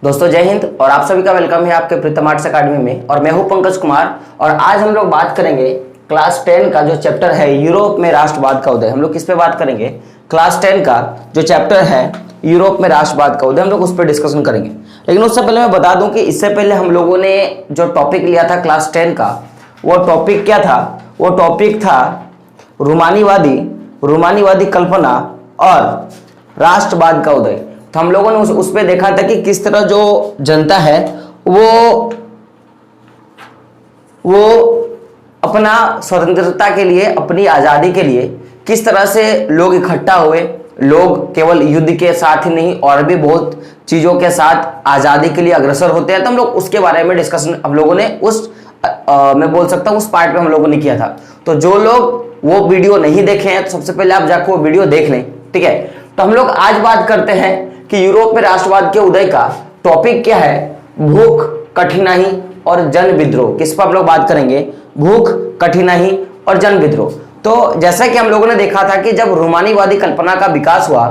दोस्तों जय हिंद और आप सभी का वेलकम है आपके प्रीतम आर्ट्स अकेडमी में। और मैं हूं पंकज कुमार और आज हम लोग बात करेंगे क्लास 10 का जो चैप्टर है यूरोप में राष्ट्रवाद का उदय। हम लोग किस पे बात करेंगे? क्लास 10 का जो चैप्टर है यूरोप में राष्ट्रवाद का उदय, हम लोग उस पर डिस्कशन करेंगे। लेकिन उससे पहले मैं बता दूं कि इससे पहले हम लोगों ने जो टॉपिक लिया था क्लास 10 का, वो टॉपिक क्या था? वो टॉपिक था रूमानीवादी कल्पना और राष्ट्रवाद का उदय। तो हम लोगों ने उस पे देखा था कि किस तरह जो जनता है वो अपना स्वतंत्रता के लिए, अपनी आज़ादी के लिए किस तरह से लोग इकट्ठा हुए। लोग केवल युद्ध के साथ ही नहीं और भी बहुत चीज़ों के साथ आज़ादी के लिए अग्रसर होते हैं। तो हम लोग उसके बारे में डिस्कशन हम लोगों ने मैं बोल सकता हूँ उस पार्ट में हम लोगों ने किया था। तो जो लोग वो वीडियो नहीं देखे हैं तो सबसे पहले आप जाकर वो वीडियो देख लें, ठीक है। तो हम लोग आज बात करते हैं कि यूरोप में राष्ट्रवाद के उदय का टॉपिक क्या है? भूख, कठिनाई और जन विद्रोह। किस पर हम लोग बात करेंगे? भूख, कठिनाई और जन विद्रोह। तो जैसा कि हम लोगों ने देखा था कि जब रूमानीवादी कल्पना का विकास हुआ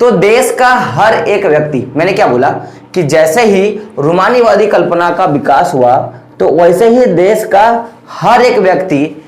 तो देश का हर एक व्यक्ति, मैंने क्या बोला कि जैसे ही रूमानीवादी कल्पना का विकास हुआ तो वैसे ही देश का हर एक व्यक्ति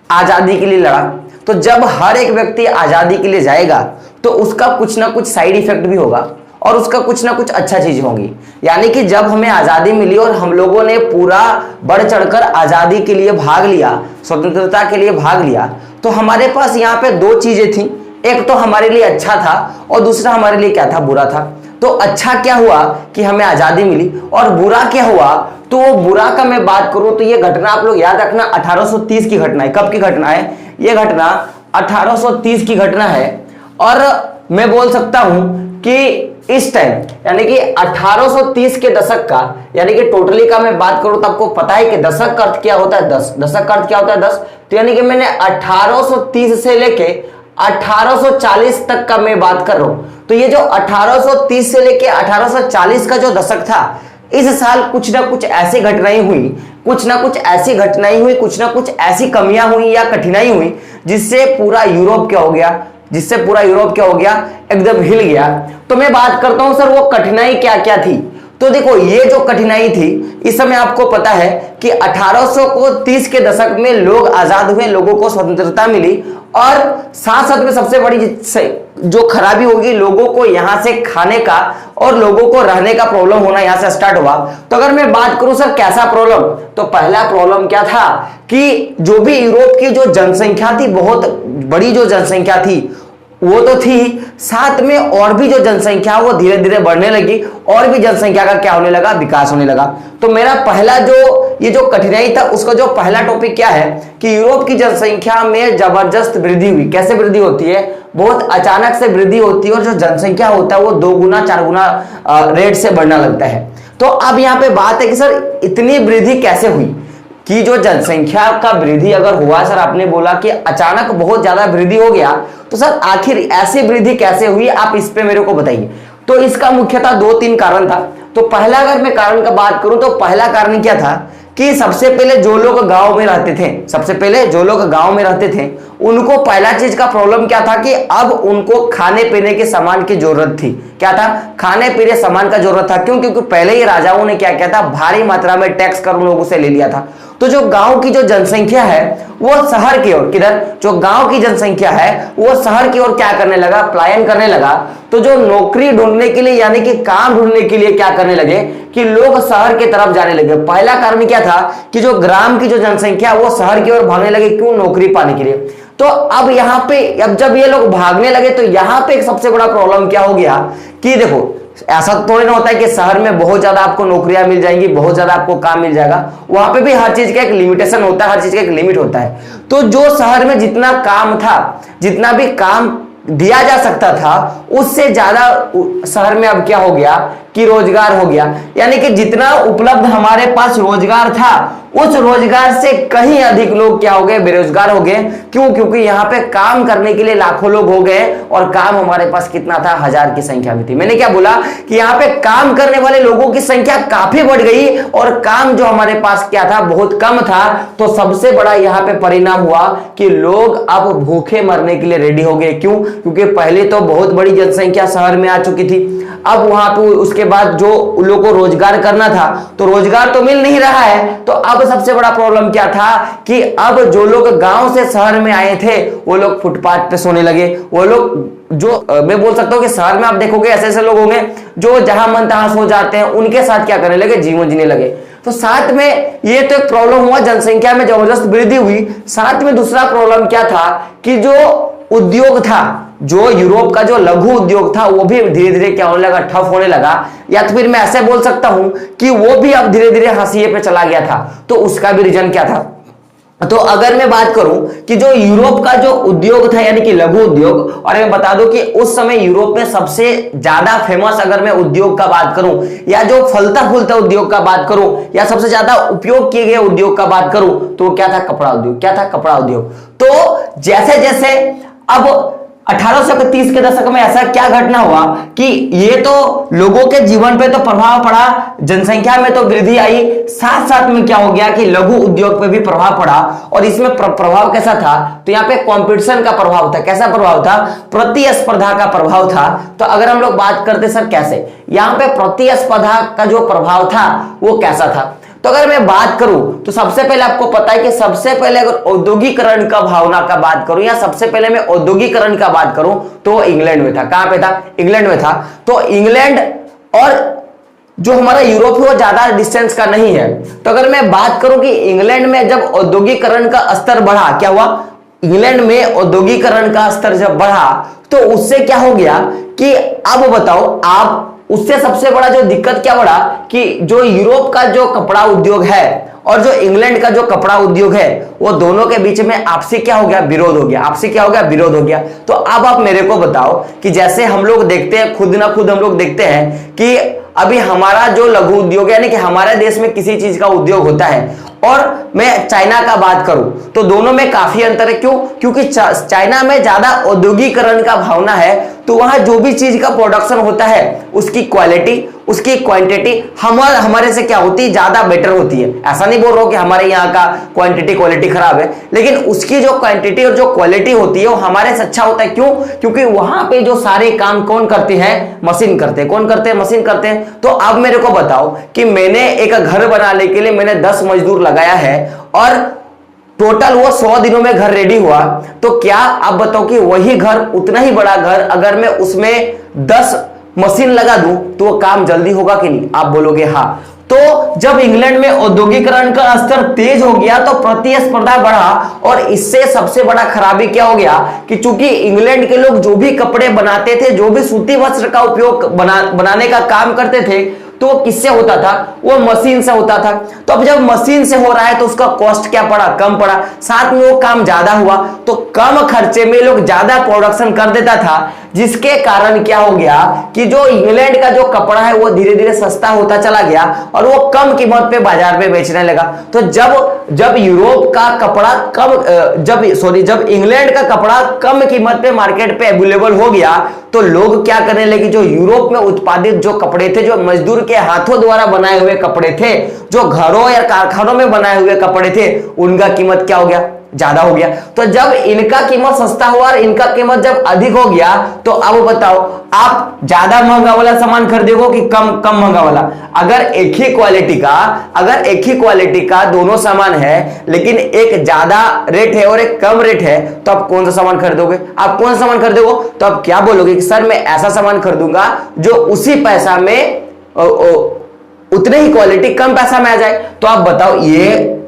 आजादी के लिए लड़ा। तो जब हर एक व्यक्ति आजादी के लिए जाएगा तो उसका कुछ ना कुछ साइड इफेक्ट भी होगा और उसका कुछ ना कुछ अच्छा चीज होगी। यानी कि जब हमें आजादी मिली और हम लोगों ने पूरा बढ़ चढ़कर आजादी के लिए भाग लिया, स्वतंत्रता के लिए भाग लिया, तो हमारे पास यहाँ पे दो चीजें थी। एक तो हमारे लिए अच्छा था और दूसरा हमारे लिए क्या था? बुरा था। तो अच्छा क्या हुआ कि हमें आजादी मिली, और बुरा क्या हुआ? तो वो बुरा का मैं बात करूं तो ये घटना आप लोग याद रखना 1830 की घटना है। कब की घटना है? ये घटना 1830 की घटना है। और मैं बोल सकता हूं कि इस टाइम यानी कि 1830 के दशक का, यानी कि टोटली का मैं बात करूं तो आपको पता है कि दशक का अर्थ क्या होता है? 10। दशक का अर्थ क्या होता है? 10। तो यानी कि मैंने 1830 से लेके 1840 तक का मैं बात कर रहा हूं। तो ये जो 1830 से लेके 1840 का जो दशक था, इस साल कुछ ना कुछ ऐसी घटनाएं हुई, कुछ ना कुछ ऐसी घटनाएं हुई, कुछ ना कुछ ऐसी कमियां हुई या कठिनाई हुई जिससे पूरा यूरोप क्या हो गया? एकदम हिल गया। तो मैं बात करता हूं सर वो कठिनाई क्या क्या थी। तो देखो ये जो कठिनाई थी, इस समय आपको पता है कि 1830 के दशक में लोग आजाद हुए, लोगों को स्वतंत्रता मिली, और साथ साथ में सबसे बड़ी जो खराबी होगी, लोगों को यहां से खाने का और लोगों को रहने का प्रॉब्लम होना यहां से स्टार्ट हुआ। तो अगर मैं बात करूं सर कैसा प्रॉब्लम, तो पहला प्रॉब्लम क्या था कि जो भी यूरोप की जो जनसंख्या थी, बहुत बड़ी जो जनसंख्या थी वो तो थी, साथ में और भी जो जनसंख्या वो धीरे धीरे बढ़ने लगी और भी जनसंख्या का क्या होने लगा? विकास होने लगा। तो मेरा पहला ये जो कठिनाई था उसका जो पहला टॉपिक क्या है कि यूरोप की जनसंख्या में जबरदस्त वृद्धि हुई। कैसे वृद्धि होती है? बहुत अचानक से वृद्धि होती है और जो जनसंख्या होता है वो 2 गुना 4 गुना रेट से बढ़ने लगता है। तो अब यहाँ पे बात है कि सर इतनी वृद्धि कैसे हुई कि जो जनसंख्या का वृद्धि अगर हुआ, सर आपने बोला कि अचानक बहुत ज्यादा वृद्धि हो गया, तो सर आखिर ऐसी वृद्धि कैसे हुई, आप इस पे मेरे को बताइए। तो इसका मुख्यतः 2-3 कारण था। तो पहला अगर मैं कारण का बात करूं तो पहला कारण क्या था कि सबसे पहले जो लोग गांव में रहते थे, उनको पहला चीज का प्रॉब्लम क्या था कि अब उनको खाने पीने के सामान की जरूरत थी। क्या था? खाने पीने सामान का जरूरत था। क्यों? क्योंकि पहले ही राजाओं ने क्या किया था? भारी मात्रा में टैक्स कर उन लोगों से ले लिया था। तो जो गांव की जो जनसंख्या है वो शहर की ओर, किधर? जो गांव की जनसंख्या है वो शहर की ओर क्या करने लगा? पलायन करने लगा। तो जो नौकरी ढूंढने के लिए, यानी कि काम ढूंढने के लिए क्या करने लगे कि लोग शहर की तरफ जाने लगे। पहला कारण क्या था कि जो ग्राम की जो जनसंख्या वो शहर की ओर भागने लगे। क्यों? नौकरी पाने के लिए। तो अब यहां पे जब ये लोग भागने लगे तो यहां पे एक सबसे बड़ा प्रॉब्लम क्या हो गया कि देखो ऐसा थोड़ी ना होता है कि शहर में बहुत ज्यादा आपको नौकरियां मिल जाएंगी, बहुत ज्यादा आपको काम मिल जाएगा। वहां पे भी हर चीज का एक लिमिटेशन होता है, हर चीज का एक लिमिट होता है। तो जो शहर में जितना काम था, जितना भी काम दिया जा सकता था, उससे ज्यादा शहर में अब क्या हो गया कि रोजगार हो गया। यानी कि जितना उपलब्ध हमारे पास रोजगार था, उस रोजगार से कहीं अधिक लोग क्या हो गए? बेरोजगार हो गए। क्यों? क्योंकि यहाँ पे काम करने के लिए लाखों लोग हो गए और काम हमारे पास कितना था? 1000 की संख्या में थी। मैंने क्या बोला कि यहाँ पे काम करने वाले लोगों की संख्या काफी बढ़ गई और काम जो हमारे पास क्या था? बहुत कम था। तो सबसे बड़ा यहाँ पे परिणाम हुआ कि लोग अब भूखे मरने के लिए रेडी हो गए। क्यों? क्योंकि पहले तो बहुत बड़ी जनसंख्या शहर में आ चुकी थी, अब वहां पे उसके के बाद जो लोगों को रोजगार करना था तो रोजगार तो मिल नहीं रहा है। तो अब सबसे बड़ा प्रॉब्लम क्या था कि अब जो लोग गांव से शहर में आए थे वो लोग फुटपाथ पे सोने लगे। वो लोग जो मैं बोल सकता हूं कि शहर में आप देखोगे ऐसे ऐसे लोग होंगे जो जहां मन तहां सो जाते हैं, उनके साथ क्या करने लगे, जीवन जीने लगे। तो साथ में ये तो एक प्रॉब्लम हुआ, जनसंख्या में जबरदस्त वृद्धि हुई। साथ में दूसरा प्रॉब्लम क्या था कि जो उद्योग था, जो यूरोप का जो लघु उद्योग था वो भी धीरे धीरे क्या होने लगा, ठप होने लगा। या तो फिर मैं ऐसे बोल सकता हूं कि वो भी अब धीरे धीरे हाशिए पे चला गया था। तो उसका भी रीजन क्या था? तो अगर मैं बात करूं कि जो यूरोप का जो उद्योग था यानी कि लघु उद्योग, और मैं बता दूं कि उस समय यूरोप में सबसे ज्यादा फेमस अगर मैं उद्योग का बात करूं या जो फलता फूलता उद्योग का बात करूं या सबसे ज्यादा उपयोग किए गए उद्योग का बात करूं तो क्या था? कपड़ा उद्योग। क्या था? कपड़ा उद्योग। तो जैसे जैसे अब 1830 के दशक में ऐसा क्या घटना हुआ कि ये तो लोगों के जीवन पे तो प्रभाव पड़ा, जनसंख्या में तो वृद्धि आई, साथ साथ में क्या हो गया कि लघु उद्योग पे भी प्रभाव पड़ा। और इसमें प्रभाव कैसा था? तो यहाँ पे कंपटीशन का प्रभाव था। कैसा प्रभाव था? प्रतिस्पर्धा का प्रभाव था। तो अगर हम लोग बात करते सर कैसे, यहाँ पे प्रतिस्पर्धा का जो प्रभाव था वो कैसा था? तो अगर मैं बात करूं तो सबसे पहले आपको पता है कि सबसे पहले अगर औद्योगिकरण का भावना का बात करूं या सबसे पहले मैं औद्योगिकरण का बात करूं तो इंग्लैंड में था। कहां पे था? इंग्लैंड में था। तो इंग्लैंड और जो हमारा यूरोप है वो ज्यादा डिस्टेंस का नहीं है। तो अगर मैं बात करूं कि इंग्लैंड में जब औद्योगिकरण का स्तर बढ़ा, क्या हुआ? इंग्लैंड में औद्योगिकरण का स्तर जब बढ़ा तो उससे क्या हो गया कि अब बताओ आप, उससे सबसे बड़ा जो दिक्कत क्या बढ़ा कि जो यूरोप का जो कपड़ा उद्योग है और जो इंग्लैंड का जो कपड़ा उद्योग है वो दोनों के बीच में आपसी क्या हो गया? विरोध हो गया। आपसी क्या हो गया? विरोध हो गया। तो अब आप मेरे को बताओ कि जैसे हम लोग देखते हैं, खुद ना खुद हम लोग देखते हैं कि अभी हमारा जो लघु उद्योग है यानी कि हमारे देश में किसी चीज का उद्योग होता है और मैं चाइना का बात करूं तो दोनों में काफी अंतर है। क्यों? क्योंकि चाइना में ज्यादा औद्योगिकरण का भावना है, तो वहां जो भी चीज का प्रोडक्शन होता है उसकी क्वालिटी, उसकी क्वांटिटी हमारे से क्या होती है? ज्यादा बेटर होती है। ऐसा नहीं बोल रहा हूं कि हमारे यहाँ का क्वांटिटी क्वालिटी खराब है, लेकिन उसकी जो क्वांटिटी और जो क्वालिटी होती है वो हमारे से अच्छा होता है। क्यों? क्योंकि वहां पे जो सारे काम कौन करते हैं? मशीन करते हैं। कौन करते हैं? मशीन करते हैं। तो अब मेरे को बताओ कि मैंने एक घर बनाने के लिए मैंने 10 मजदूर लगाया है और टोटल वो 100 दिनों में घर रेडी हुआ, तो क्या आप बताओ कि वही घर, उतना ही बड़ा घर, अगर मैं उसमें 10 मशीन लगा दूं तो वो काम जल्दी होगा कि नहीं? आप बोलोगे हाँ। तो जब इंग्लैंड में औद्योगिकरण का स्तर तेज हो गया तो प्रतिस्पर्धा बढ़ा और इससे सबसे बड़ा खराबी क्या हो गया कि चूंकि इंग्लैंड के लोग जो भी कपड़े बनाते थे, जो भी सूती वस्त्र का उपयोग बनाने का काम करते थे, तो वो किससे होता था? वो मशीन से होता था। तो अब जब मशीन से हो रहा है तो उसका कॉस्ट क्या पड़ा? कम पड़ा। साथ में वो काम ज्यादा हुआ, तो कम खर्चे में लोग ज्यादा प्रोडक्शन कर देता था, जिसके कारण क्या हो गया कि जो इंग्लैंड का जो कपड़ा है वो धीरे धीरे सस्ता होता चला गया और वो कम कीमत पे बाजार में बेचने लगा। तो जब यूरोप का कपड़ा जब इंग्लैंड का कपड़ा कम कीमत पे मार्केट पे अवेलेबल हो गया तो लोग क्या करने लगे? जो यूरोप में उत्पादित जो कपड़े थे, जो मजदूर के हाथों द्वारा बनाए हुए कपड़े थे, जो घरों या कारखानों में बनाए हुए कपड़े थे, उनका कीमत क्या हो गया? ज्यादा हो गया। तो जब इनका कीमत सस्ता हुआ और इनका कीमत जब अधिक हो गया तो अब बताओ आप ज्यादा महंगा वाला सामान खरीदोगे कि कम महंगा वाला? अगर एक ही क्वालिटी का दोनों सामान है लेकिन एक ज्यादा रेट है और एक कम रेट है तो आप कौन सा सामान खरीदोगे? आप कौन सा सामान खरीदोगे? तो आप क्या बोलोगे कि सर मैं ऐसा सामान खरीदूंगा जो उसी पैसा में उतने ही क्वालिटी कम पैसा में आ जाए। तो आप बताओ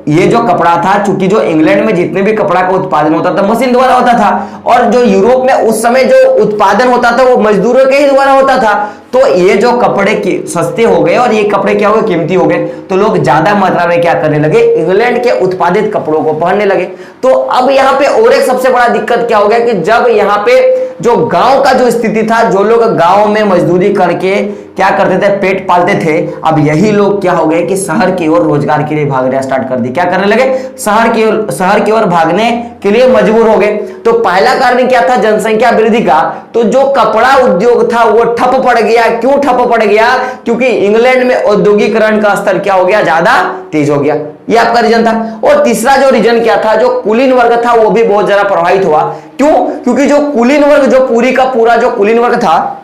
ये जो कपड़ा था, चूंकि जो इंग्लैंड में जितने भी कपड़ा का उत्पादन होता था मशीन द्वारा होता था और जो यूरोप में उस समय जो उत्पादन होता था वो मजदूरों के ही द्वारा होता था, तो ये जो कपड़े की सस्ते हो गए और ये कपड़े क्या हो गए? कीमती हो गए। तो लोग ज्यादा मात्रा में क्या करने लगे? इंग्लैंड के उत्पादित कपड़ों को पहनने लगे। तो अब यहाँ पे और एक सबसे बड़ा दिक्कत क्या हो गया कि जब यहाँ पे जो गांव का जो स्थिति था, जो लोग गांव में मजदूरी करके क्या करते थे? पेट पालते थे, अब यही लोग क्या हो गए कि शहर की ओर रोजगार के लिए भागना स्टार्ट कर दी। क्या करने लगे? शहर की ओर भागने के लिए मजबूर हो गए। तो पहला कारण क्या था? जनसंख्या वृद्धि का। तो जो कपड़ा उद्योग था वो ठप पड़ गया। क्यों ठप पड़ गया? क्योंकि इंग्लैंड में औद्योगिकरण का स्तर क्या हो गया? ज्यादा तेज हो गया। ये आपका रीजन था। और तीसरा जो रीजन क्या था? जो कुलीन वर्ग था वो भी बहुत ज्यादा प्रभावित हुआ। क्यों? क्योंकि जो कुलीन वर्ग, जो पूरी का पूरा जो कुलीन वर्ग था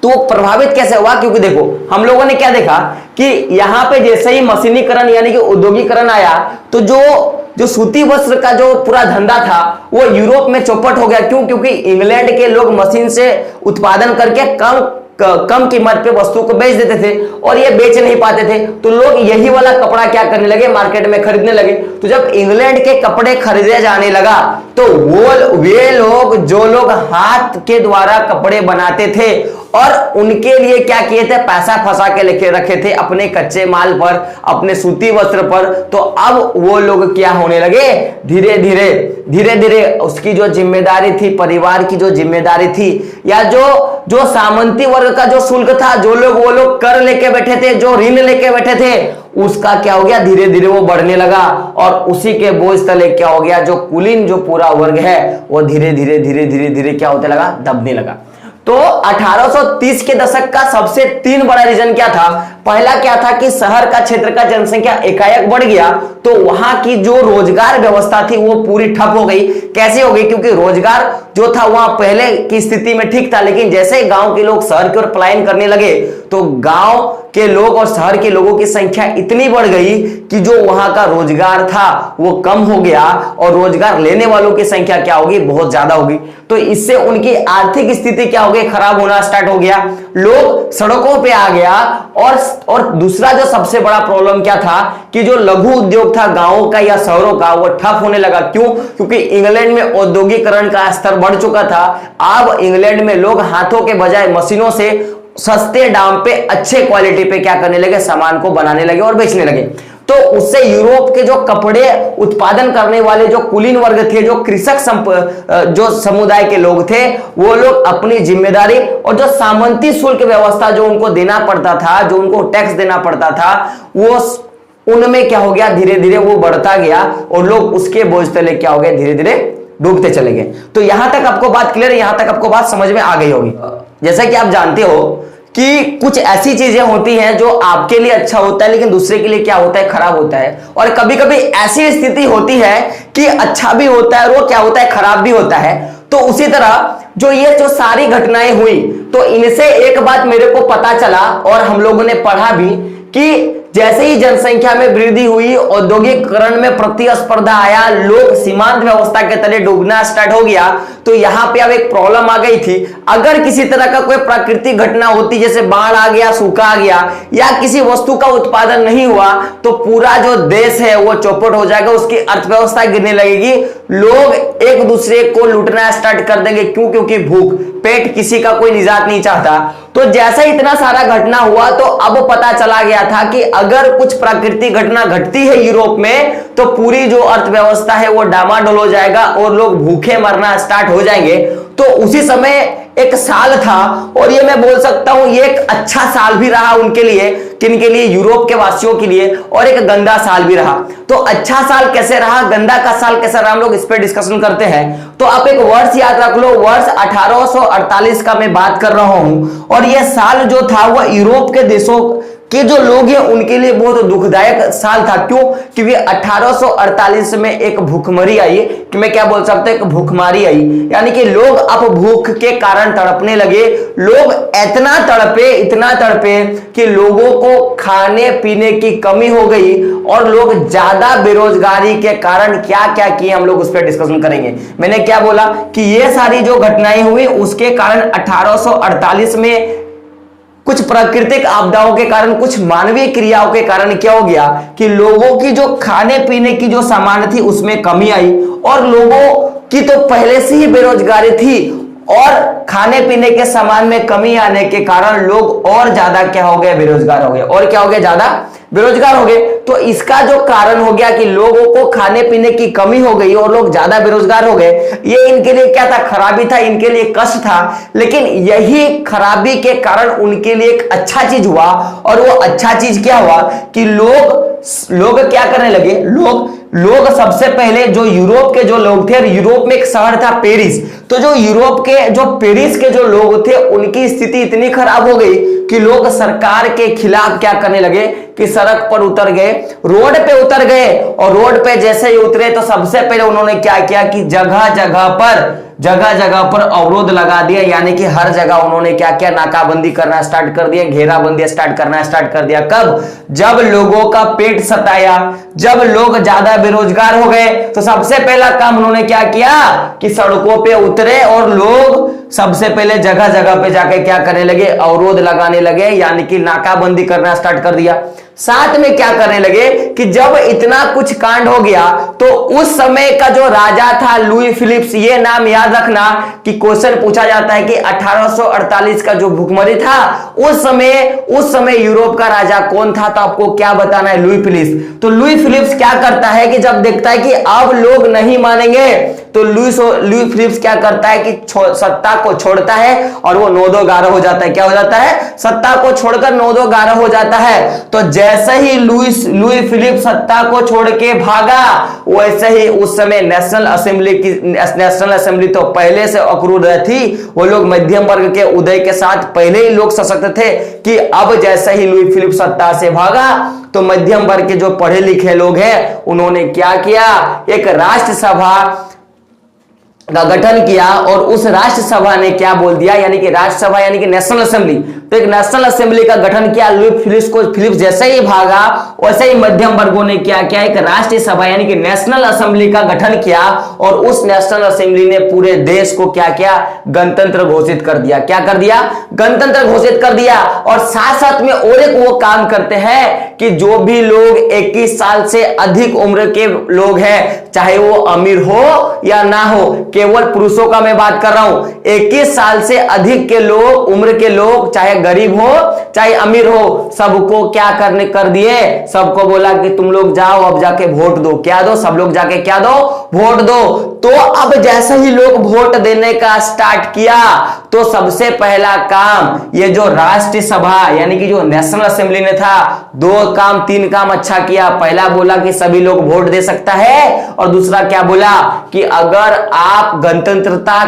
तो प्रभावित कैसे हुआ? क्योंकि देखो हम लोगों ने क्या देखा कि यहां पे जैसे ही मशीनीकरण यानी कि औद्योगिकरण आया तो जो सूती वस्त्र का जो पूरा धंधा था वो यूरोप में चौपट हो गया। क्यों? क्योंकि इंग्लैंड के लोग मशीन से उत्पादन करके कम कीमत पे वस्तु को बेच देते थे और ये बेच नहीं पाते थे, तो लोग यही वाला कपड़ा क्या करने लगे, मार्केट में खरीदने लगे। तो जब इंग्लैंड के कपड़े खरीदे जाने लगा तो वे लोग जो लोग हाथ के द्वारा कपड़े बनाते थे और उनके लिए क्या किए थे, पैसा फंसा के लेके रखे थे अपने कच्चे माल पर, अपने सूती वस्त्र पर। तो अब वो लोग क्या होने लगे, धीरे धीरे उसकी जो जिम्मेदारी थी, परिवार की जो जिम्मेदारी थी, या जो सामंती वर्ग का जो शुल्क था, वो लोग कर लेके बैठे थे, जो ऋण लेके बैठे थे, उसका क्या हो गया, धीरे धीरे वो बढ़ने लगा। और उसी के बोझ तले क्या हो गया, जो कुलीन जो पूरा वर्ग है वो धीरे धीरे क्या होने लगा, दबने लगा। तो 1830 के दशक का सबसे 3 बड़ा रीजन क्या था? पहला क्या था कि शहर का क्षेत्र का जनसंख्या एकाएक बढ़ गया, तो वहां की जो रोजगार व्यवस्था थी वो पूरी ठप हो गई। कैसे हो गई? क्योंकि रोजगार जो था वहां पहले की स्थिति में ठीक था, लेकिन जैसे गांव के लोग शहर की ओर पलायन करने लगे तो गांव के लोग और शहर के लोगों की संख्या इतनी बढ़ गई कि जो वहां का रोजगार था वो कम हो गया और रोजगार लेने वालों की संख्या क्या होगी, बहुत ज्यादा होगी। तो इससे उनकी आर्थिक स्थिति क्या हो गई, खराब होना स्टार्ट हो गया, लोग सड़कों पे आ गया। और दूसरा जो सबसे बड़ा प्रॉब्लम क्या था कि जो लघु उद्योग था गांवों का या शहरों का, वो ठप होने लगा। क्यों? क्योंकि इंग्लैंड में औद्योगिकरण का स्तर बढ़ चुका था। अब इंग्लैंड में लोग हाथों के बजाय मशीनों से सस्ते दाम पे अच्छे क्वालिटी पे क्या करने लगे, सामान को बनाने लगे और बेचने लगे। तो उससे यूरोप के जो कपड़े उत्पादन करने वाले जो कुलीन वर्ग थे, जो कृषक जो समुदाय के लोग थे, वो लोग अपनी जिम्मेदारी और जो सामंती शुल्क व्यवस्था जो उनको देना पड़ता था, जो उनको टैक्स देना पड़ता था, वो उनमें क्या हो गया, धीरे धीरे वो बढ़ता गया और लोग उसके बोझ तले क्या हो गए, धीरे धीरे डूबते चले गए। तो यहां तक आपको बात क्लियर है, यहां तक आपको बात समझ में आ गई होगी। जैसा कि आप जानते हो कि कुछ ऐसी चीजें होती हैं जो आपके लिए अच्छा होता है लेकिन दूसरे के लिए क्या होता है, खराब होता है। और कभी कभी ऐसी स्थिति होती है कि अच्छा भी होता है और वो क्या होता है, खराब भी होता है। तो उसी तरह जो सारी घटनाएं हुई, तो इनसे एक बात मेरे को पता चला और हम लोगों ने पढ़ा भी कि जैसे ही जनसंख्या में वृद्धि हुई, औद्योगिकरण में प्रतिस्पर्धा आया, लोग सीमांत व्यवस्था के तले डूबना स्टार्ट हो गया, तो यहां पे अब एक प्रॉब्लम आ गई थी। अगर किसी तरह का कोई प्राकृतिक घटना होती, जैसे बाढ़ आ गया, सूखा आ गया, या किसी वस्तु का उत्पादन नहीं हुआ, तो पूरा जो देश है वो चौपट हो जाएगा, उसकी अर्थव्यवस्था गिरने लगेगी, लोग एक दूसरे को लूटना स्टार्ट कर देंगे। क्यों? क्योंकि भूख पेट किसी का कोई निजात नहीं चाहता। तो जैसा इतना सारा घटना हुआ तो अब पता चला गया था कि अगर कुछ प्राकृतिक घटना घटती है यूरोप में तो पूरी जो अर्थव्यवस्था है वो डामाडोल हो जाएगा और लोग भूखे मरना स्टार्ट हो जाएंगे। तो उसी समय एक साल था और ये मैं बोल सकता हूं ये एक अच्छा साल भी रहा उनके लिए, किनके लिए, यूरोप के वासियों के लिए, और एक गंदा साल भी रहा। तो अच्छा साल कैसे रहा, गंदा का साल कैसे रहा, हम लोग इस पर डिस्कशन करते हैं। तो आप एक वर्ष याद रख लो, वर्ष 1848 का मैं बात कर रहा हूं और यह साल जो था वह यूरोप के देशों के जो लोग हैं उनके लिए बहुत दुखदायक साल था। क्यों? क्योंकि 1848 में एक भूखमरी आई, कि मैं क्या बोल सकता हूं, एक भूखमारी आई, यानी कि लोग अब भूख के कारण तड़पने लगे। लोग इतना तड़पे कि लोगों को खाने पीने की कमी हो गई और लोग ज्यादा बेरोजगारी के कारण क्या क्या किए हम लोग उस पर डिस्कशन करेंगे। मैंने क्या बोला कि ये सारी जो घटनाएं हुई उसके कारण 1848 में कुछ प्राकृतिक आपदाओं के कारण, कुछ मानवीय क्रियाओं के कारण क्या हो गया कि लोगों की जो खाने पीने की जो सामान थी उसमें कमी आई और लोगों की तो पहले से ही बेरोजगारी थी और खाने पीने के सामान में कमी आने के कारण लोग और ज्यादा क्या हो गए, बेरोजगार हो गए। और क्या हो गया, ज्यादा बेरोजगार हो गए। तो इसका जो कारण हो गया कि लोगों को खाने पीने की कमी हो गई और लोग ज्यादा बेरोजगार हो गए, ये इनके लिए क्या था, खराबी था, इनके लिए कष्ट था। लेकिन यही खराबी के कारण उनके लिए एक अच्छा चीज हुआ और वो अच्छा चीज क्या हुआ कि लोग क्या करने लगे, लोग सबसे पहले जो यूरोप के जो लोग थे, यूरोप में एक शहर था पेरिस, तो जो यूरोप के जो पेरिस के जो लोग थे उनकी स्थिति इतनी खराब हो गई कि लोग सरकार के खिलाफ क्या करने लगे कि सड़क पर उतर गए, रोड पे उतर गए। और रोड पे जैसे ही उतरे तो सबसे पहले उन्होंने क्या किया कि जगह जगह पर जगह जगह पर अवरोध लगा दिया, यानी कि हर जगह उन्होंने क्या किया, नाकाबंदी करना स्टार्ट कर दिया, घेराबंदी स्टार्ट करना स्टार्ट कर दिया। कब? जब लोगों का पेट सताया, जब लोग ज्यादा बेरोजगार हो गए, तो सबसे पहला काम उन्होंने क्या किया कि सड़कों पे उतरे और लोग सबसे पहले जगह जगह पे जाके क्या करने लगे, अवरोध लगाने लगे, यानी कि नाकाबंदी करना स्टार्ट कर दिया। साथ में क्या करने लगे कि जब इतना कुछ कांड हो गया तो उस समय का जो राजा था लुई फिलिप्स, ये नाम याद रखना कि क्वेश्चन पूछा जाता है कि 1848 का जो भूखमरी था उस समय यूरोप का राजा कौन था, तो आपको क्या बताना है, लुई फिलिप्स। तो लुई फिलिप्स क्या करता है कि जब देखता है कि अब लोग नहीं मानेंगे तो लुई फिलिप्स क्या करता है कि सत्ता को छोड़ता है और वो 9-2-11 हो जाता है। क्या हो जाता है? सत्ता को छोड़कर 9-2-11 हो जाता है। तो जैसे ही लुई फिलिप सत्ता को छोड़ के भागा, वैसे ही उस समय नेशनल असेंबली तो पहले से अक्रूर थी, वो लोग मध्यम वर्ग के उदय के साथ पहले ही लोग सशक्त थे कि अब जैसे ही लुई फिलिप सत्ता से भागा तो मध्यम वर्ग के जो पढ़े लिखे लोग हैं उन्होंने क्या किया, एक राष्ट्र सभा का गठन किया और उस राष्ट्र सभा ने क्या बोल दिया, यानी कि राष्ट्र सभा यानी कि नेशनल असेंबली, तो एक नेशनल असेंबली का गठन किया। लुई फिलिप्स जैसे ही भागा वैसे ही मध्यम वर्गों ने क्या किया, एक राष्ट्रीय सभा यानी कि नेशनल असेंबली का गठन किया और उस नेशनल असेंबली ने पूरे देश को क्या किया, गणतंत्र घोषित कर दिया। क्या कर दिया? गणतंत्र घोषित कर दिया। और साथ साथ में और एक वो काम करते हैं कि जो भी लोग 21 साल से अधिक उम्र के लोग हैं, चाहे वो अमीर हो या ना हो, केवल पुरुषों का मैं बात कर रहा हूं, 21 साल से अधिक के लोग, उम्र के लोग, चाहे गरीब हो चाहे अमीर हो, सबको क्या करने कर दिए, सबको बोला कि तुम लोग जाओ अब जाके वोट दो। क्या दो? सब लोग जाके क्या दो? वोट दो। तो अब जैसे ही लोग वोट देने का स्टार्ट किया तो सबसे पहला काम ये जो राष्ट्रीय सभा यानी कि जो नेशनल असेंबली ने था, 3 काम अच्छा किया। पहला बोला कि सभी लोग वोट दे सकता है और दूसरा क्या बोला कि अगर आप गणतंत्रता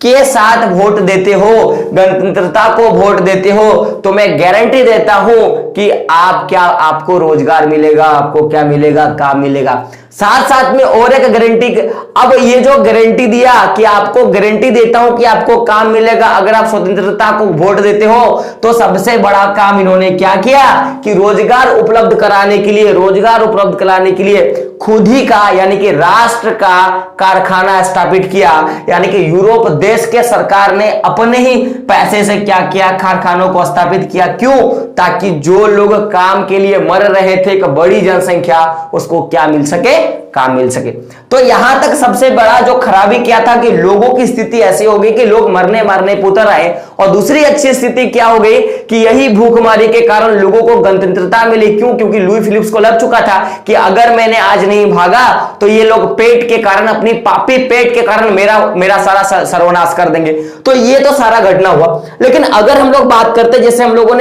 के साथ वोट देते हो, गणतंत्रता को वोट देते हो, तो मैं गारंटी देता हूं कि आपको रोजगार मिलेगा, आपको क्या मिलेगा, काम मिलेगा। साथ साथ में और एक गारंटी, अब ये जो गारंटी दिया कि आपको गारंटी देता हूं कि आपको काम मिलेगा अगर आप स्वतंत्रता को वोट देते हो, तो सबसे बड़ा काम इन्होंने क्या किया कि रोजगार उपलब्ध कराने के लिए खुद ही का यानी कि राष्ट्र का कारखाना स्थापित किया। यानी कि यूरोप देश के सरकार ने अपने ही पैसे से क्या किया, कारखानों को स्थापित किया। क्यों? ताकि जो लोग काम के लिए मर रहे थे, एक बड़ी जनसंख्या, उसको क्या मिल सके, काम मिल सके। तो यहां तक सबसे बड़ा जो खराबी क्या था कि लोगों की स्थिति ऐसी हो गई कि लोग मरने मारने पुतर आए। और दूसरी अच्छी स्थिति क्या हो गई कि यही भूखमरी के कारण लोगों को गणतंत्रता मिली। क्यों? क्योंकि लुई फिलिप्स को लग चुका था कि अगर मैंने आज नहीं भागा तो ये लोग पेट के कारण, अपनी पापी पेट के कारण मेरा सारा सर्वनाश कर देंगे। तो ये तो सारा घटना हुआ। लेकिन अगर हम लोग बात करते, जैसे हम लोगों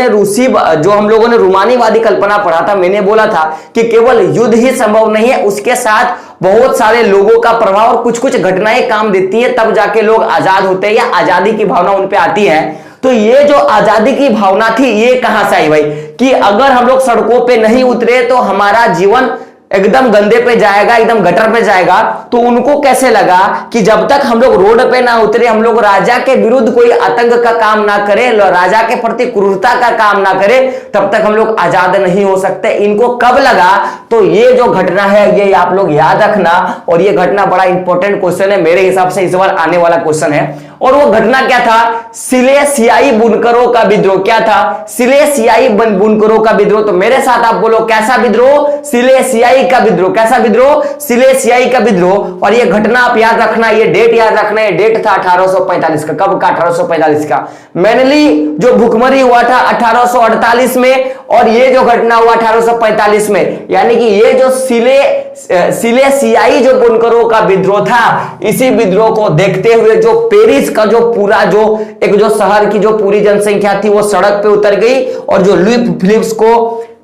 ने रूमानीवादी कल्पना पढ़ा था, मैंने बोला था कि केवल युद्ध ही संभव नहीं है, उसके साथ बहुत सारे लोगों का प्रभाव और कुछ कुछ घटनाएं काम देती है, तब जाके लोग आजाद होते हैं या आजादी की भावना उन पे आती है। तो ये जो आजादी की भावना थी ये कहां से आई भाई, कि अगर हम लोग सड़कों पे नहीं उतरे तो हमारा जीवन एकदम गंदे पे जाएगा, एकदम गटर पे जाएगा। तो उनको कैसे लगा कि जब तक हम लोग रोड पे ना उतरे, हम लोग राजा के विरुद्ध कोई आतंक का काम ना करें, राजा के प्रति क्रूरता का काम ना करें, तब तक हम लोग आजाद नहीं हो सकते। इनको कब लगा? तो ये जो घटना है ये आप लोग याद रखना, और ये घटना बड़ा इंपॉर्टेंट क्वेश्चन है मेरे हिसाब से, इस बार आने वाला क्वेश्चन है। और वो घटना क्या था? सिलेसियाई बुनकरों का विद्रोह। क्या था? सिलेसियाई बुनकरों का विद्रोह। तो मेरे साथ आप बोलो, कैसा विद्रोह? सिलेसियाई का विद्रोह। कैसा विद्रोह? सिलेसियाई का विद्रोह। और ये घटना आप याद रखना, ये डेट याद रखना, ये डेट था 1845 का। कब का? 1845 का। मेनली जो भूखमरी हुआ था 1848 में, और ये जो घटना हुआ 1845 में। यानी कि ये जो सिलेसियाई जो बुनकरों का विद्रोह था, इसी विद्रोह को देखते हुए जो पेरिस का जो पूरा जो शहर की जो पूरी जनसंख्या थी वो सड़क पे उतर गई, और जो लुई फिलिप्स को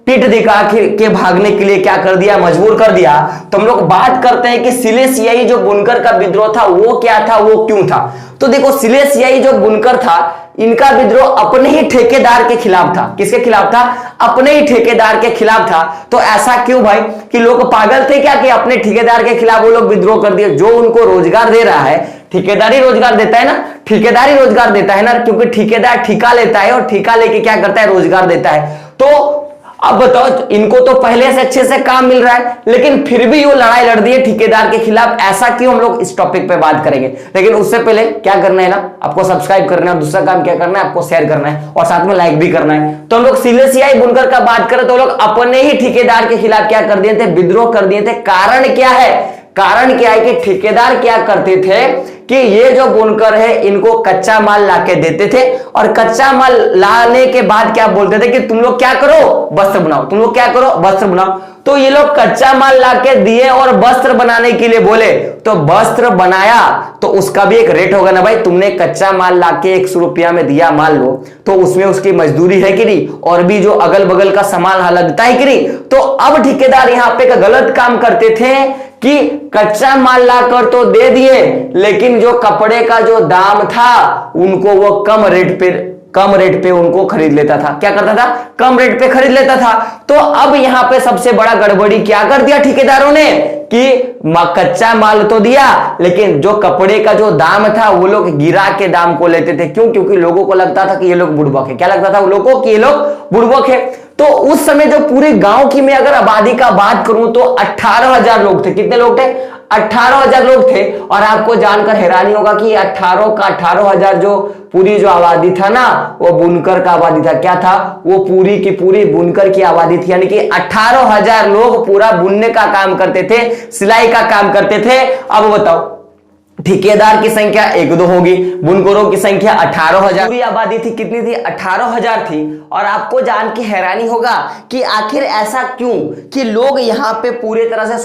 पीठ दिखा के भागने के लिए क्या कर दिया, मजबूर कर दिया। तो हम लोग बात करते हैं कि सिलेसियाई जो बुनकर का विद्रोह था वो क्या था, वो क्यों था। तो देखो सिलेसियाई जो बुनकर था इनका विद्रोह अपने ही ठेकेदार के खिलाफ था। किसके खिलाफ था, अपने ही ठेकेदार के खिलाफ था। तो ऐसा क्यों भाई, कि लोग पागल थे क्या कि अपने ठेकेदार के खिलाफ वो लोग विद्रोह कर दिए। जो उनको रोजगार दे रहा है, ठेकेदारी रोजगार देता है ना, ठेकेदारी रोजगार देता है ना, क्योंकि ठेकेदार ठेका लेता है और ठेका लेके क्या करता है, रोजगार देता है। तो अब बताओ, इनको तो पहले से अच्छे से काम मिल रहा है, लेकिन फिर भी वो लड़ाई लड़ दी है ठेकेदार के खिलाफ। ऐसा क्यों, हम लोग इस टॉपिक पे बात करेंगे। लेकिन उससे पहले क्या करना है ना, आपको सब्सक्राइब करना है और दूसरा काम क्या करना है, आपको शेयर करना है और साथ में लाइक भी करना है। तो हम लोग सिलेसियाई बुनकर का बात करें तो लोग अपने ही ठेकेदार के खिलाफ क्या कर दिए थे, विद्रोह कर दिए थे। कारण क्या है, कारण क्या है कि ठेकेदार क्या करते थे कि ये जो बुनकर है इनको कच्चा माल लाके देते थे और कच्चा माल लाने के बाद क्या बोलते थे कि तुम लोग क्या करो, वस्त्र बनाओ, तुम लोग क्या करो, वस्त्र बनाओ। तो ये लोग कच्चा माल लाके दिए और वस्त्र बनाने के लिए बोले, तो वस्त्र बनाया तो उसका भी एक रेट होगा ना भाई। तुमने कच्चा माल लाके 100 रुपया में दिया मान लो, तो उसमें उसकी मजदूरी है कि नहीं, और भी जो अगल बगल का सामान लगता है कि नहीं। तो अब ठेकेदार यहां पे गलत काम करते थे कि कच्चा माल लाकर तो दे दिए, लेकिन जो कपड़े का जो दाम था उनको वो कम रेट पे उनको खरीद लेता था। क्या करता था, कम रेट पे खरीद लेता था। तो अब यहां पे सबसे बड़ा गड़बड़ी क्या कर दिया ठेकेदारों ने कि कच्चा माल तो दिया, लेकिन जो कपड़े का जो दाम था वो लोग गिरा के दाम को लेते थे। क्यों, क्योंकि लोगों को लगता था कि ये लोग बुड़बक है। क्या लगता था लोगों को कि ये लोग बुड़बक है। तो उस समय जो पूरे गांव की मैं अगर आबादी का बात करूं तो 18,000 लोग थे। कितने लोग थे, 18,000 लोग थे। और आपको जानकर हैरानी होगा कि 18,000 जो पूरी जो आबादी था ना, वो बुनकर का आबादी था। क्या था, वो पूरी की पूरी बुनकर की आबादी थी। यानी कि 18,000 लोग पूरा बुनने का काम करते थे, सिलाई का काम करते थे। अब बताओ, ठेकेदार की संख्या 1-2 होगी, बुनकरों की संख्या 18,000, पूरी आबादी थी कितनी थी, 18,000 थी। और आपको जान के हैरानी होगा कि आखिर ऐसा क्यों कि लोग यहां पे पूरे तरह से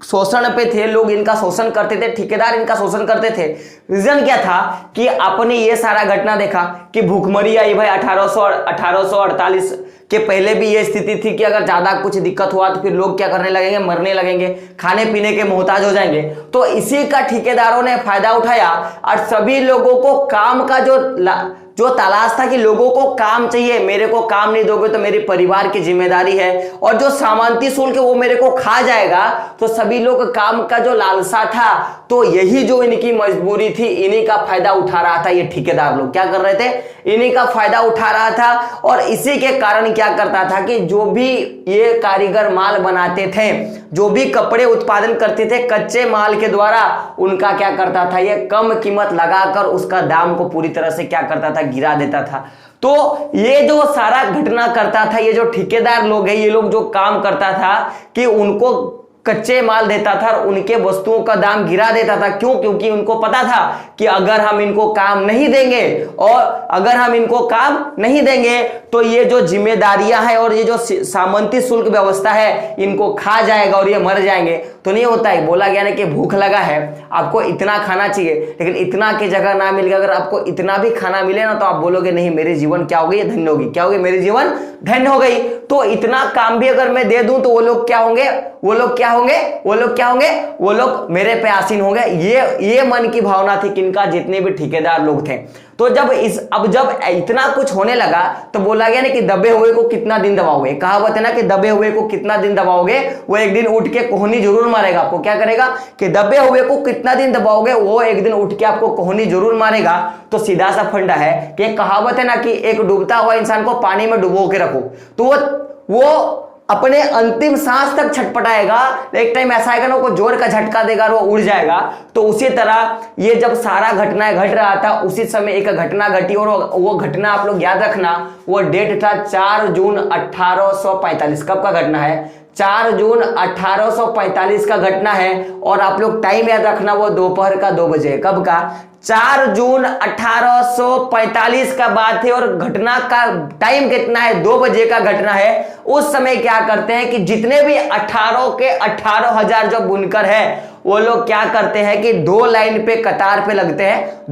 शोषण पे थे, लोग इनका शोषण करते थे, ठेकेदार इनका शोषण करते थे। रीजन क्या था कि आपने ये सारा घटना देखा कि भूखमरी आई भाई 1848 के पहले भी ये स्थिति थी कि अगर ज्यादा कुछ दिक्कत हुआ तो फिर लोग क्या करने लगेंगे, मरने लगेंगे, खाने पीने के मोहताज हो जाएंगे। तो इसी का ठेकेदारों ने फायदा उठाया और सभी लोगों को काम का जो तलाश था कि लोगों को काम चाहिए, मेरे को काम नहीं दोगे तो मेरे परिवार की जिम्मेदारी है, और जो सामंती शुल्क है वो मेरे को खा जाएगा। तो सभी लोग काम का जो लालसा था, तो यही जो इनकी मजबूरी थी, इन्हीं का फायदा उठा रहा था ये ठेकेदार लोग। क्या कर रहे थे, इन्हीं का फायदा उठा रहा था। और इसी के कारण क्या करता था कि जो भी ये कारीगर माल बनाते थे, जो भी कपड़े उत्पादन करते थे कच्चे माल के द्वारा, उनका क्या करता था, ये कम कीमत लगाकर उसका दाम को पूरी तरह से क्या करता था, गिरा देता था। तो ये जो सारा घटना करता था, ये जो ठेकेदार लोग हैं, ये लोग जो काम करता था कि उनको कच्चे माल देता था और उनके वस्तुओं का दाम गिरा देता था। क्यों, क्योंकि उनको पता था कि अगर हम इनको काम नहीं देंगे, और अगर हम इनको काम नहीं देंगे तो ये जो जिम्मेदारियां हैं और ये जो सामंती शुल्क व्यवस्था है इनको खा जाएगा और ये मर जाएंगे। तो नहीं होता है, बोला गया ना कि भूख लगा है, आपको इतना खाना चाहिए, लेकिन इतना की जगह ना मिल गया, अगर आपको इतना भी खाना मिले ना तो आप बोलोगे नहीं मेरे जीवन क्या हो गई, धन्य होगी। क्या होगी, मेरी जीवन धन्य हो गई। तो इतना काम भी अगर मैं दे दूं तो वो लोग क्या होंगे, वो लोग क्या होंगे, वो लोग क्या होंगे, वो लोग मेरे पे आसीन होंगे। ये मन की भावना थी किनका, जितने भी ठेकेदार लोग थे। तो जब इतना कुछ होने लगा तो बोला गया ना कि दबे हुए को कितना दिन दबाओगे। कहावत है ना कि दबे हुए को कितना दिन दबाओगे, वो एक दिन उठ के कोहनी जरूर मारेगा आपको। क्या करेगा कि दबे हुए को कितना दिन दबाओगे, वो एक दिन उठ के आपको कोहनी जरूर मारेगा। तो सीधा सा फंडा है कि कहावत है ना कि एक डूबता हुआ इंसान को पानी में डुबो के रखो तो वो अपने अंतिम सांस तक छटपटाएगा, एक टाइम ऐसा आएगा ना वो जोर का झटका देगा और वो उड़ जाएगा। तो उसी तरह ये जब सारा घटना घट रहा था, उसी समय एक घटना घटी, और वो घटना आप लोग याद रखना, वो डेट था 4 जून 1845। कब का घटना है, 4 जून 1845 का घटना है। और आप लोग टाइम याद रखना, वो दोपहर का 2 बजे। कब का, 4 जून 1845 का बात है। और घटना का टाइम कितना है, 2 बजे का घटना है। उस समय क्या करते हैं कि जितने भी 18,000 जो बुनकर है वो लोग क्या करते हैं कि 2 लाइन पे कतार पे लगते हैं।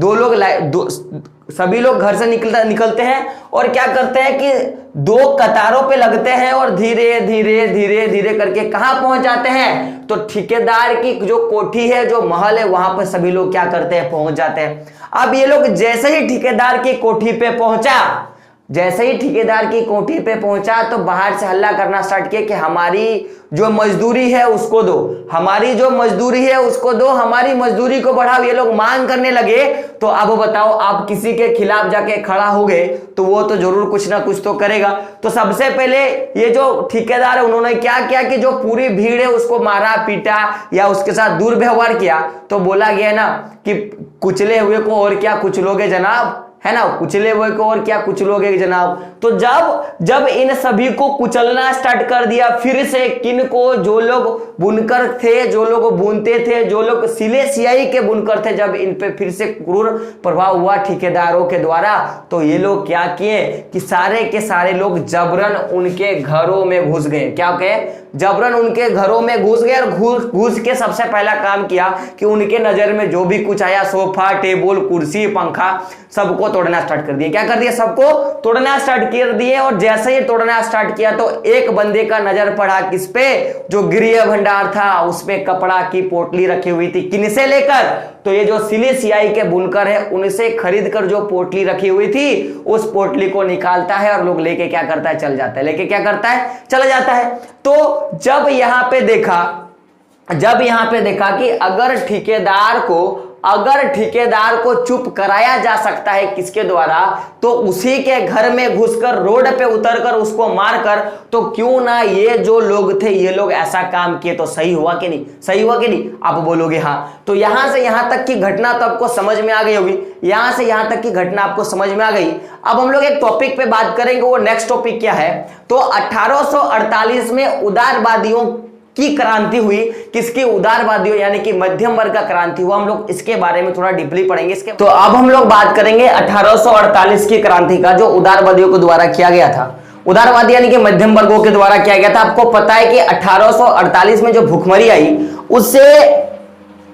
सभी लोग घर से निकलते हैं और क्या करते हैं कि दो कतारों पे लगते हैं और धीरे धीरे धीरे धीरे करके कहां पहुंच जाते हैं, तो ठेकेदार की जो कोठी है, जो महल है, वहां पर सभी लोग क्या करते हैं, पहुंच जाते हैं। अब ये लोग जैसे ही ठेकेदार की कोठी पे पहुंचा, जैसे ही ठेकेदार की कोठी पे पहुंचा तो बाहर से हल्ला करना स्टार्ट किया कि हमारी जो मजदूरी है उसको दो, हमारी जो मजदूरी है उसको दो, हमारी मजदूरी को बढ़ाओ, ये लोग मांग करने लगे। तो अब बताओ, आप किसी के खिलाफ जाके खड़ा हो गए तो वो तो जरूर कुछ ना कुछ तो करेगा। तो सबसे पहले ये जो ठेकेदार है उन्होंने क्या किया कि जो पूरी भीड़ है उसको मारा पीटा या उसके साथ दुर्व्यवहार किया। तो बोला गया ना कि कुचले हुए को और क्या कुचलोगे जनाब, है ना, कुचले हुए को और क्या कुचलोगे जनाब। तो जब इन सभी को कुचलना स्टार्ट कर दिया, फिर से किन को, जो लोग बुनकर थे, जो लोग बुनते थे, जो लोग सिले सियाई के बुनकर थे, जब इन पे फिर से क्रूर प्रभाव हुआ ठेकेदारों के द्वारा, तो ये लोग क्या किए कि सारे के सारे लोग जबरन उनके घरों में घुस गए। क्या कहे, जबरन उनके घरों में घुस गए और घुस के सबसे पहला काम किया कि उनके नजर में जो भी कुछ आया, सोफा, टेबल, कुर्सी, पंखा, सबको तोड़ना स्टार्ट कर दिया। क्या कर दिया, सबको तोड़ना स्टार्ट कर दिए। और जैसे ही तोड़ना स्टार्ट किया तो एक बंदे का नजर पड़ा किस पे, जो गृह भंडार था उसमें कपड़ा की पोटली रखी हुई थी। किनसे लेकर, तो ये जो सिले सियाई के बुनकर है उनसे खरीद कर जो पोटली रखी हुई थी उस पोटली को निकालता है और लोग लेके क्या करता है, चल जाता है, लेके क्या करता है, चला जाता है। तो जब यहां पे देखा कि अगर ठेकेदार को चुप कराया जा सकता है किसके द्वारा, तो उसी के घर में घुसकर रोड पे उतरकर उसको मारकर, तो क्यों ना ये जो लोग थे ये लोग ऐसा काम किए, तो सही हुआ कि नहीं, सही हुआ कि नहीं, आप बोलोगे हाँ। तो यहां से यहां तक की घटना तो आपको समझ में आ गई होगी, यहां से यहां तक की घटना आपको समझ में आ गई। अब हम लोग एक टॉपिक पे बात करेंगे, वो नेक्स्ट टॉपिक क्या है, तो 1848 में उदारवादियों की क्रांति हुई। किसकी, उदारवादियों यानी कि मध्यम वर्ग का क्रांति हुआ। हम लोग इसके बारे में थोड़ा डीपली पढ़ेंगे इसके। तो अब हम लोग बात करेंगे 1848 की क्रांति का, जो उदारवादियों के द्वारा किया गया था। उदारवादी यानी कि मध्यम वर्गों के द्वारा किया गया था। आपको पता है कि 1848 में जो भुखमरी आई उससे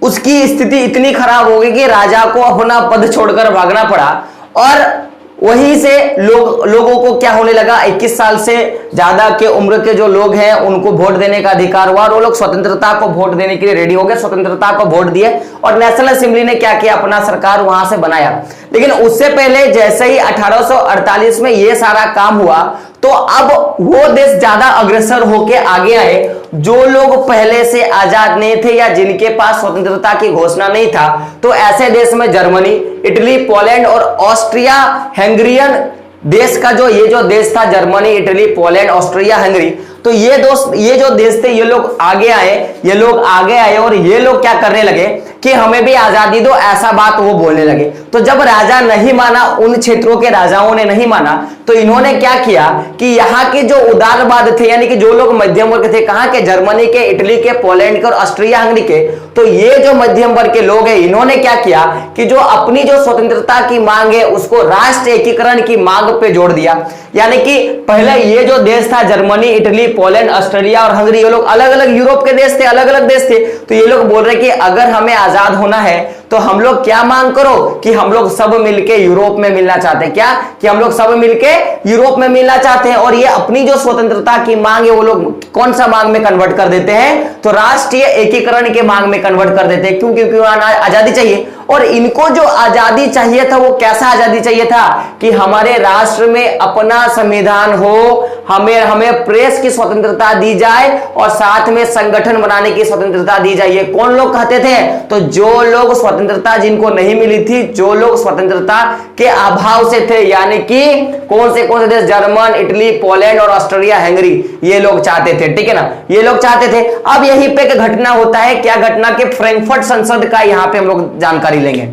उसकी स्थिति इतनी खराब हो गई कि राजा को अपना पद छोड़कर भागना पड़ा, और वहीं से लोगों को क्या होने लगा, 21 साल से ज्यादा के उम्र के जो लोग हैं उनको वोट देने का अधिकार हुआ और वो लोग स्वतंत्रता को वोट देने के लिए रेडी हो गए, स्वतंत्रता को वोट दिए और नेशनल असेंबली ने क्या किया, अपना सरकार वहां से बनाया। लेकिन उससे पहले जैसे ही 1848 में ये सारा काम हुआ तो अब वो देश ज्यादा अग्रसर होके आगे आए जो लोग पहले से आजाद नहीं थे या जिनके पास स्वतंत्रता की घोषणा नहीं था। तो ऐसे देश में जर्मनी, इटली, पोलैंड और ऑस्ट्रिया हंगेरियन देश का ये जो देश था, Germany, Italy, Poland, Austria, Hungary, तो ये जो देश थे ये लोग आगे आए और ये लोग क्या करने लगे कि हमें भी आजादी दो, ऐसा बात वो बोलने लगे। तो जब राजा नहीं माना, उन क्षेत्रों के राजाओं ने नहीं माना, तो इन्होंने क्या किया कि यहाँ के जो उदारवाद थे यानी कि जो लोग मध्यम वर्ग थे, कहाँ के, जर्मनी के, इटली के, पोलैंड के और ऑस्ट्रिया हंगरी के, तो ये जो मध्यम वर्ग के लोग हैं इन्होंने क्या किया कि जो अपनी जो स्वतंत्रता की मांग है उसको राष्ट्र एकीकरण की मांग पे जोड़ दिया। यानी कि पहले ये जो देश था, जर्मनी, इटली, पोलैंड, ऑस्ट्रेलिया और हंगरी, ये लोग अलग अलग यूरोप के देश थे, अलग अलग देश थे। तो ये लोग बोल रहे कि अगर हमें आजाद होना है तो हम लोग क्या मांग करो कि हम लोग सब मिलके यूरोप में मिलना चाहते हैं। क्या कि हम लोग सब मिलके यूरोप में मिलना चाहते हैं। और ये अपनी जो स्वतंत्रता की मांग है वो लोग कौन सा मांग में कन्वर्ट कर देते हैं, तो राष्ट्रीय एकीकरण के मांग में कन्वर्ट कर देते हैं। क्यों? क्योंकि आजादी चाहिए। और इनको जो आजादी चाहिए था वो कैसा आजादी चाहिए था कि हमारे राष्ट्र में अपना संविधान हो, हमें प्रेस की स्वतंत्रता दी जाए और साथ में संगठन बनाने की स्वतंत्रता दी जाए। कौन लोग कहते थे? तो जो लोग स्वतंत्रता जिनको नहीं मिली थी, जो लोग स्वतंत्रता के अभाव से थे, यानी कि कौन से देश, जर्मन, इटली, पोलैंड और ऑस्ट्रिया हंगरी, ये लोग चाहते थे। ठीक है ना, ये लोग चाहते थे। अब यहीं पे एक घटना होता है। क्या घटना? के फ्रैंकफर्ट संसद का यहाँ पे हम लोग जानकारी लेंगे।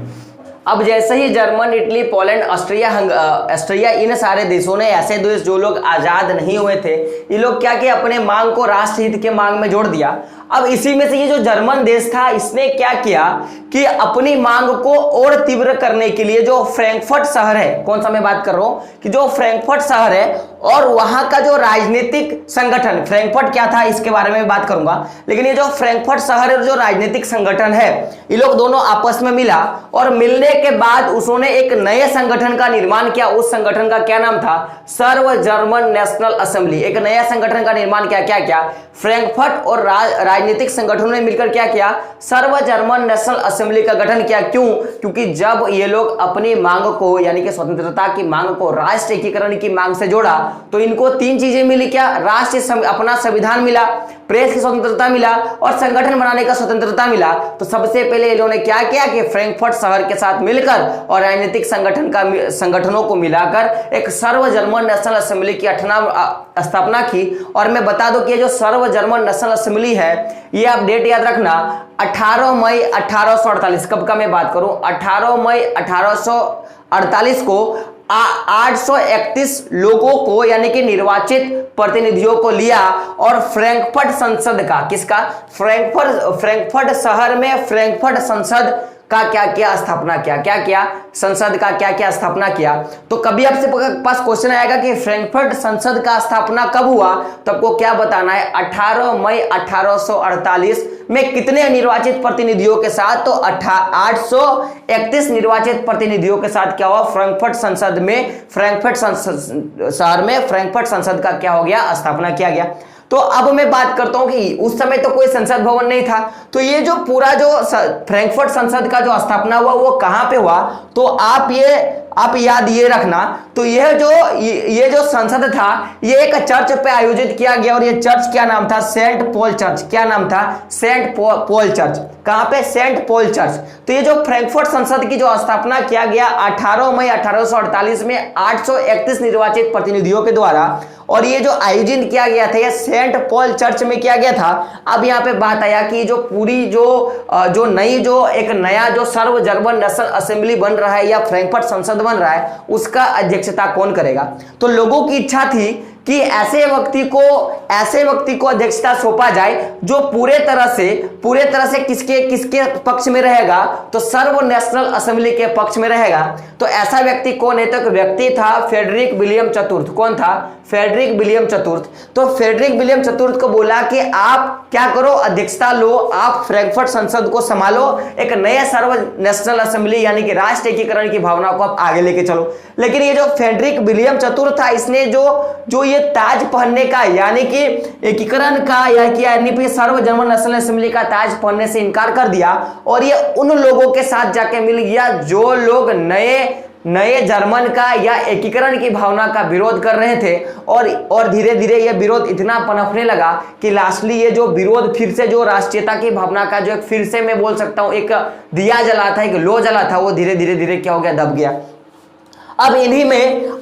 अब जैसे ही जर्मन, इटली, पोलैंड, ऑस्ट्रिया इन सारे देशों ने, ऐसे देश जो लोग आजाद नहीं हुए थे, ये लोग क्या किया, अपने मांग को राष्ट्रहित के मांग में जोड़ दिया। अब इसी में से ये जो जर्मन देश था इसने क्या किया कि अपनी मांग को और तीव्र करने के लिए जो फ्रैंकफर्ट शहर है, कौन सा मैं बात कर रहा हूं कि जो फ्रैंकफर्ट शहर है और वहां का जो राजनीतिक संगठन फ्रैंकफर्ट क्या था इसके बारे में बात करूंगा, लेकिन ये जो फ्रैंकफर्ट शहर और जो राजनीतिक संगठन है ये लोग दोनों आपस में मिला और मिलने के बाद उसने एक नए संगठन का निर्माण किया। उस संगठन का क्या नाम था? सर्व जर्मन नेशनल असेंबली। एक नया संगठन का निर्माण किया। क्या क्या? फ्रैंकफर्ट और राजनीतिक संगठनों ने मिलकर क्या किया? सर्व जर्मन नेशनल असेंबली का गठन किया। क्यों? क्योंकि जब ये लोग अपनी मांग को यानी कि स्वतंत्रता की मांग को राष्ट्र एकीकरण की मांग से जोड़ा तो इनको तीन चीजें मिली। क्या? राष्ट्र अपना संविधान मिला, प्रेस की स्वतंत्रता मिला और संगठन बनाने का स्वतंत्रता मिला। तो सबसे पहले इन्होंने क्या किया कि फ्रैंकफर्ट शहर के साथ मिलकर और राजनीतिक संगठनों को मिलाकर एक सर्व जर्मन नेशनल असेंबली की स्थापना की। और मैं बता दूं कि जो सर्व जर्मन नेशनल असेंबली है ये आप डेट याद रखना 18 मई 1848। कब का मैं बात करूं? 18 मई 1848 को 831 लोगों को यानी कि निर्वाचित प्रतिनिधियों को लिया और फ्रैंकफर्ट संसद का किसका? फ्रैंकफर्ट शहर में फ्रैंकफर्ट संसद का क्या क्या स्थापना किया? क्या क्या? संसद का क्या क्या स्थापना किया? तो कभी आपसे पास क्वेश्चन आएगा कि फ्रैंकफर्ट संसद का स्थापना कब हुआ, तो आपको क्या बताना है? 18 मई 1848 में कितने निर्वाचित प्रतिनिधियों के साथ? तो 831 निर्वाचित प्रतिनिधियों के साथ क्या हुआ? फ्रैंकफर्ट संसद में फ्रैंकफर्ट शहर में फ्रैंकफर्ट संसद का क्या हो गया? स्थापना किया गया। तो अब मैं बात करता हूं कि उस समय तो कोई संसद भवन नहीं था, तो ये जो पूरा जो फ्रैंकफर्ट संसद का जो स्थापना हुआ वो कहां पे हुआ? तो आप याद ये रखना, तो ये जो संसद था ये एक चर्च पे आयोजित किया गया और ये चर्च क्या नाम था? Saint Paul church. क्या नाम था? Saint Paul church. कहां पे? Saint Paul church. तो ये जो फ्रैंकफर्ट संसद की जो स्थापना किया गया 18 मई 1848 में 831 निर्वाचित प्रतिनिधियों के द्वारा, और ये जो आयोजित किया गया था ये सेंट पॉल चर्च में किया गया था। अब यहाँ पे बात आया कि जो पूरी जो नई जो एक नया जो सर्व जर्मन नेशनल असेंबली बन रहा है या फ्रैंकफर्ट संसद बन रहा है उसका अध्यक्षता कौन करेगा? तो लोगों की इच्छा थी कि ऐसे व्यक्ति को अध्यक्षता सौंपा जाए जो पूरे तरह से किसके पक्ष में रहेगा? तो सर्व नेशनल असेंबली के पक्ष में रहेगा। तो ऐसा व्यक्ति कौन है? तो एक व्यक्ति था फ्रेडरिक विलियम चतुर्थ। कौन था? फ्रेडरिक विलियम चतुर्थ। तो फ्रेडरिक विलियम चतुर्थ को बोला कि आप क्या करो? अध्यक्षता लो, आप फ्रैंकफर्ट संसद को संभालो, एक नए सर्व नेशनल असेंबली यानी कि राष्ट्र एकीकरण की भावना को आप आगे लेके चलो। लेकिन ये जो फ्रेडरिक विलियम चतुर्थ था इसने जो ये ताज पहनने का यानी कि एकीकरण का यानी कि सर्व जर्मन नेशनल असेंबली का ताज पहनने से इनकार कर दिया और ये उन लोगों के साथ जाके मिल गया जो लोग नए जर्मन का या एकीकरण की भावना का विरोध कर रहे थे। और धीरे धीरे ये विरोध इतना पनपने लगा कि लास्टली ये जो विरोध फिर से जो राष्ट्रीयता की भावना का जो एक फिर से मैं बोल सकता हूं एक दिया जला था, एक लो जला था, वो धीरे धीरे क्या हो गया? दब गया।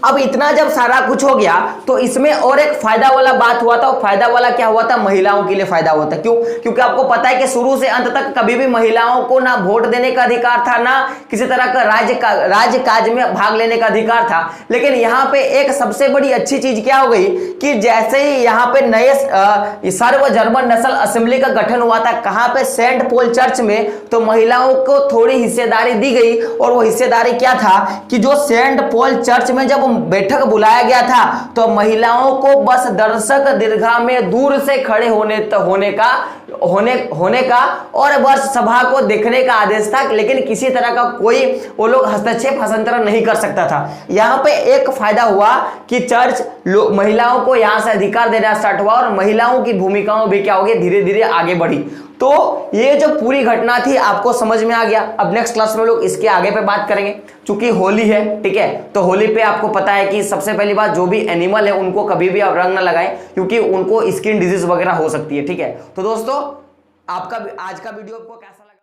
अब इतना जब सारा कुछ हो गया तो इसमें और एक फायदा वाला बात हुआ था। फायदा वाला क्या हुआ था? महिलाओं के लिए फायदा हुआ था। क्यों? क्योंकि आपको पता है कि शुरू से अंत तक कभी भी महिलाओं को ना वोट देने का अधिकार था, ना किसी तरह का राज्य काज में भाग लेने का अधिकार था। लेकिन यहाँ पे एक सबसे बड़ी अच्छी चीज क्या हो गई कि जैसे ही यहाँ पे नए सर्व जर्मन नेशनल असेंबली का गठन हुआ था, कहाँ पे? सेंट पॉल चर्च में। तो महिलाओं को थोड़ी हिस्सेदारी दी गई और वो हिस्सेदारी क्या था कि जो सेंट पॉल चर्च में जब बैठक बुलाया गया था तो महिलाओं को बस दर्शक दीर्घा में दूर से खड़े होने का और बस सभा को देखने का आदेश था, लेकिन किसी तरह का कोई वो लोग हस्तक्षेप हस्तांतरण नहीं कर सकता था। यहाँ पे एक फायदा हुआ कि चर्च महिलाओं को यहाँ से अधिकार देना स्टार्ट हुआ और महिलाओं की भूमिकाओं भी क्या हो गई? धीरे धीरे आगे बढ़ी। तो ये जो पूरी घटना थी आपको समझ में आ गया। अब नेक्स्ट क्लास में लोग इसके आगे पे बात करेंगे क्योंकि होली है, ठीक है? तो होली पे आपको पता है कि सबसे पहली बात जो भी एनिमल है उनको कभी भी आप रंग ना लगाएं क्योंकि उनको स्किन डिजीज वगैरह हो सकती है, ठीक है? तो दोस्तों आपका आज का वीडियो आपको कैसा